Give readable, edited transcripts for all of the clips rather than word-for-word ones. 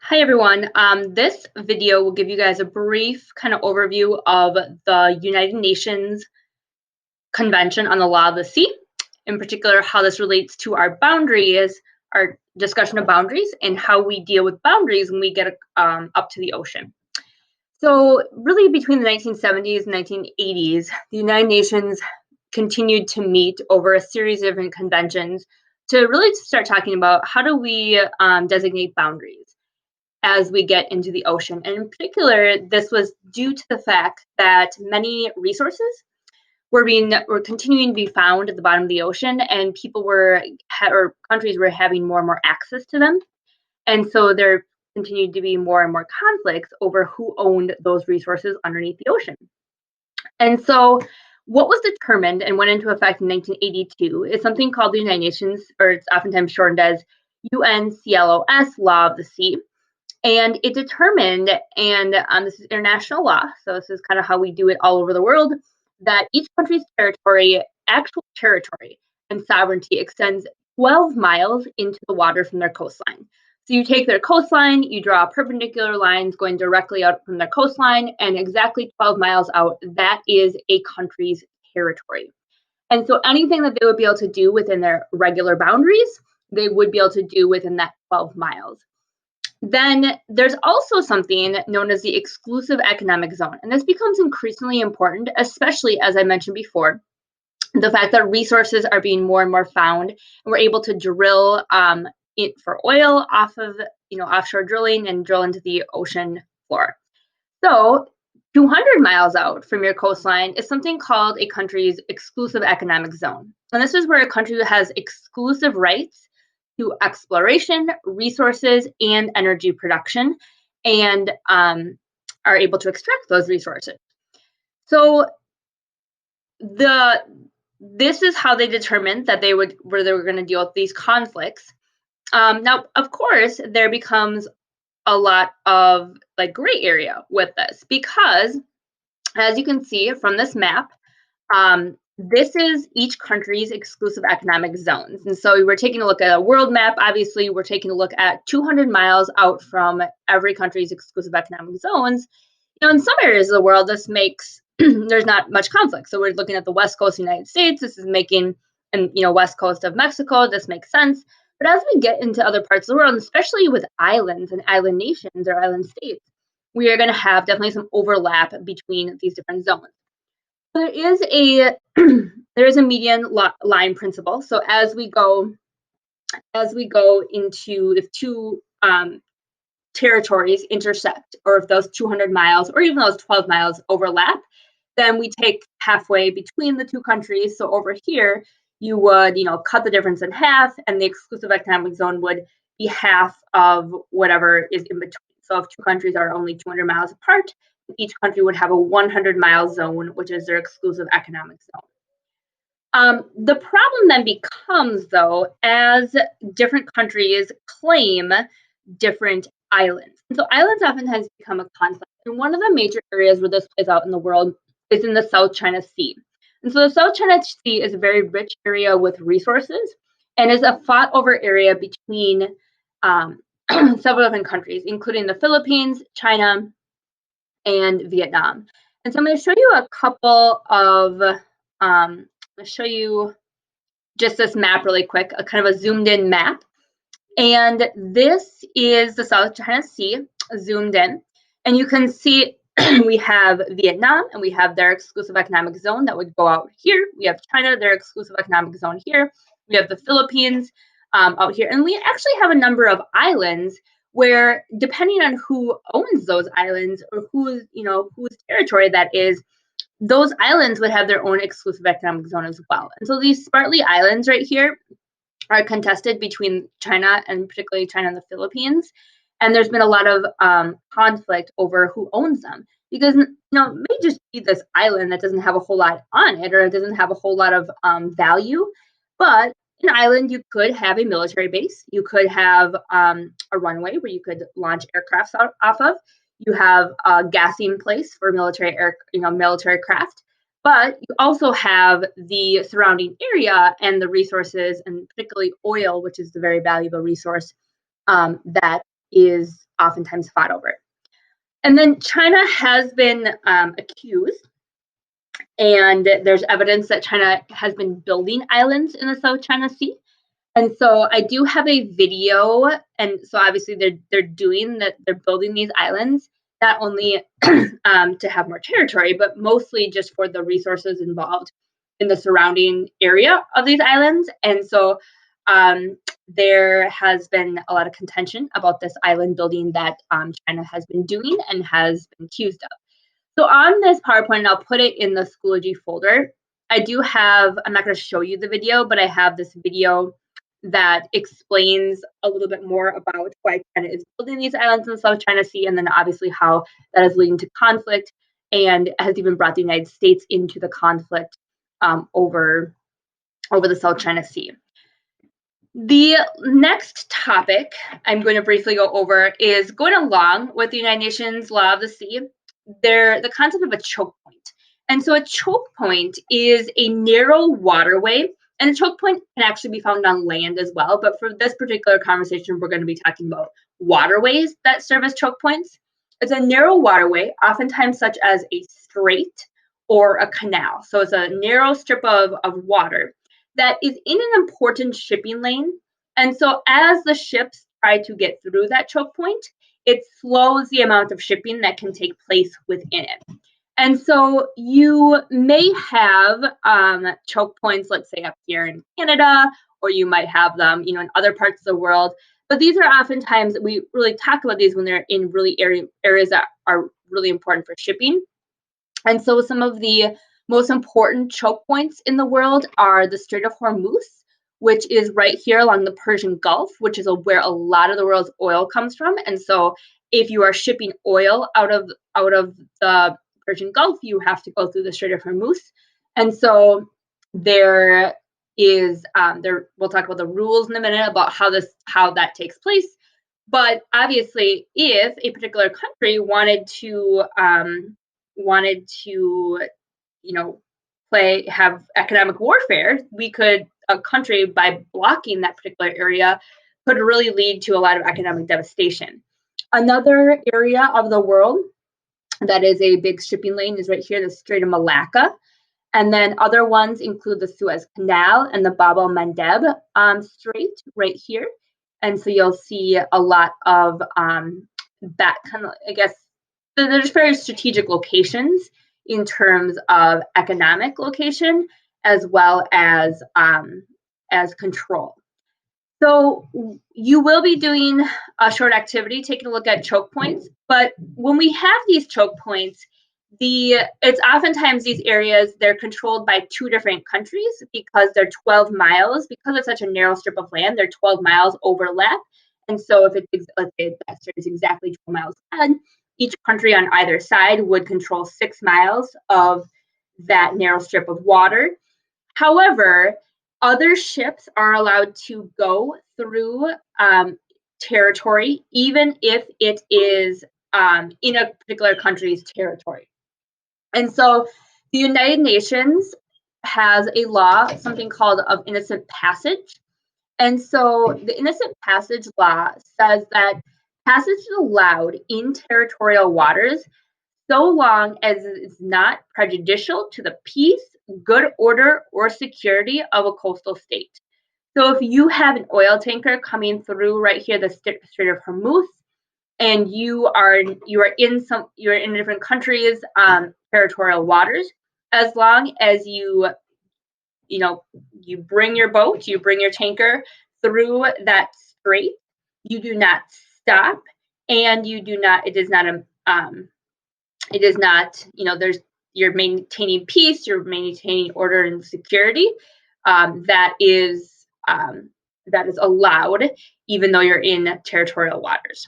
Hi everyone. This video will give you guys a brief kind of overview of the United Nations Convention on the Law of the Sea, in particular how this relates to our boundaries, our discussion of boundaries, and how we deal with boundaries when we get up to the ocean. So really between the 1970s and 1980s, the United Nations continued to meet over a series of different conventions to really start talking about how do we designate boundaries as we get into the ocean. And in particular, this was due to the fact that many resources were continuing to be found at the bottom of the ocean, and people or countries were having more and more access to them. And so there continued to be more and more conflicts over who owned those resources underneath the ocean. And so what was determined and went into effect in 1982 is something called the United Nations, or it's oftentimes shortened as UNCLOS, Law of the Sea. And it determined, and this is international law, so this is kind of how we do it all over the world, that each country's territory, actual territory and sovereignty extends 12 miles into the water from their coastline. So you take their coastline, you draw perpendicular lines going directly out from their coastline, and exactly 12 miles out, that is a country's territory. And so anything that they would be able to do within their regular boundaries, they would be able to do within that 12 miles. Then there's also something known as the exclusive economic zone. And this becomes increasingly important, especially as I mentioned before, the fact that resources are being more and more found, and we're able to drill it for oil off of offshore drilling and drill into the ocean floor. So 200 miles out from your coastline is something called a country's exclusive economic zone. And this is where a country has exclusive rights to exploration, resources, and energy production, and are able to extract those resources. So this is how they determined that where they were going to deal with these conflicts. Now, of course, there becomes a lot of gray area with this because, as you can see from this map, this is each country's exclusive economic zones. And so we're taking a look at a world map. Obviously, we're taking a look at 200 miles out from every country's exclusive economic zones. In some areas of the world, this makes there's not much conflict. So we're looking at the west coast of the United States. This is making, and west coast of Mexico. This makes sense. But as we get into other parts of the world, especially with islands and island nations or island states, we are going to have definitely some overlap between these different zones. There is a there is a median line principle. So as we go into, if two territories intersect, or if those 200 miles or even those 12 miles overlap, then we take halfway between the two countries. So over here, you would cut the difference in half, and the exclusive economic zone would be half of whatever is in between. So if two countries are only 200 miles apart, each country would have a 100-mile zone, which is their exclusive economic zone. The problem then becomes, though, as different countries claim different islands. And so islands oftentimes become a conflict. And one of the major areas where this plays out in the world is in the South China Sea. And so the South China Sea is a very rich area with resources and is a fought over area between several different countries, including the Philippines, China, and Vietnam. And so I'm going to show you a couple of, I'll show you just this map really quick, a kind of a zoomed in map. And this is the South China Sea zoomed in. And you can see we have Vietnam, and we have their exclusive economic zone that would go out here. We have China, their exclusive economic zone here. We have the Philippines out here. And we actually have a number of islands where, depending on who owns those islands or whose territory that is, those islands would have their own exclusive economic zone as well. And so these Spratly Islands right here are contested between China, and particularly China and the Philippines. And there's been a lot of conflict over who owns them, because it may just be this island that doesn't have a whole lot on it, or it doesn't have a whole lot of value. But an island, you could have a military base, you could have a runway where you could launch aircrafts off of. You have a gassing place for military craft. But you also have the surrounding area and the resources, and particularly oil, which is the very valuable resource that is oftentimes fought over. And then China has been accused, and there's evidence that China has been building islands in the South China Sea. And so I do have a video, and so obviously they're doing that, they're building these islands not only to have more territory, but mostly just for the resources involved in the surrounding area of these islands. And so there has been a lot of contention about this island building that China has been doing and has been accused of. So on this PowerPoint, I'll put it in the Schoology folder. I do have, I'm not going to show you the video, but I have this video that explains a little bit more about why China is building these islands in the South China Sea, and then obviously how that is leading to conflict and has even brought the United States into the conflict over the South China Sea. The next topic I'm going to briefly go over is going along with the United Nations Law of the Sea, the concept of a choke point. And so a choke point is a narrow waterway, and a choke point can actually be found on land as well. But for this particular conversation, we're going to be talking about waterways that serve as choke points. It's a narrow waterway, oftentimes such as a strait or a canal. So it's a narrow strip of water that is in an important shipping lane. And so as the ships try to get through that choke point, it slows the amount of shipping that can take place within it. And so you may have choke points, let's say up here in Canada, or you might have them, in other parts of the world. But these are oftentimes, we really talk about these when they're in really areas that are really important for shipping. And so some of the most important choke points in the world are the Strait of Hormuz, which is right here along the Persian Gulf, which is where a lot of the world's oil comes from. And so if you are shipping oil out of the Persian Gulf, you have to go through the Strait of Hormuz. And so there is, we'll talk about the rules in a minute about how that takes place. But obviously, if a particular country wanted to have economic warfare, a country, by blocking that particular area, could really lead to a lot of economic devastation. Another area of the world that is a big shipping lane is right here, the Strait of Malacca. And then other ones include the Suez Canal and the Bab el-Mandeb Strait right here. And so you'll see a lot of that kind of, I guess, there's very strategic locations in terms of economic location as well as control. So you will be doing a short activity, taking a look at choke points. But when we have these choke points, it's oftentimes these areas, they're controlled by two different countries because they're 12 miles. Because it's such a narrow strip of land, they're 12 miles overlap. And so if let's say that strait is exactly 12 miles wide, each country on either side would control 6 miles of that narrow strip of water. However, other ships are allowed to go through territory, even if it is in a particular country's territory. And so the United Nations has a law, something called of innocent passage. And so the innocent passage law says that passage is allowed in territorial waters so long as it is not prejudicial to the peace, good order, or security of a coastal state. So if you have an oil tanker coming through right here, the Strait of Hormuz, and you're in a different country's territorial waters, as long as you bring your boat, you bring your tanker through that strait, you do not stop, and it is not, you're maintaining peace, you're maintaining order and security. That is allowed, even though you're in territorial waters.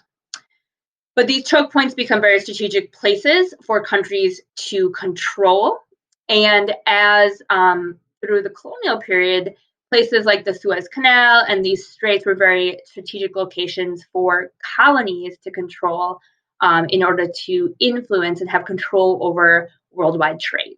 But these choke points become very strategic places for countries to control. And as through the colonial period, places like the Suez Canal and these straits were very strategic locations for colonies to control in order to influence and have control over worldwide trade.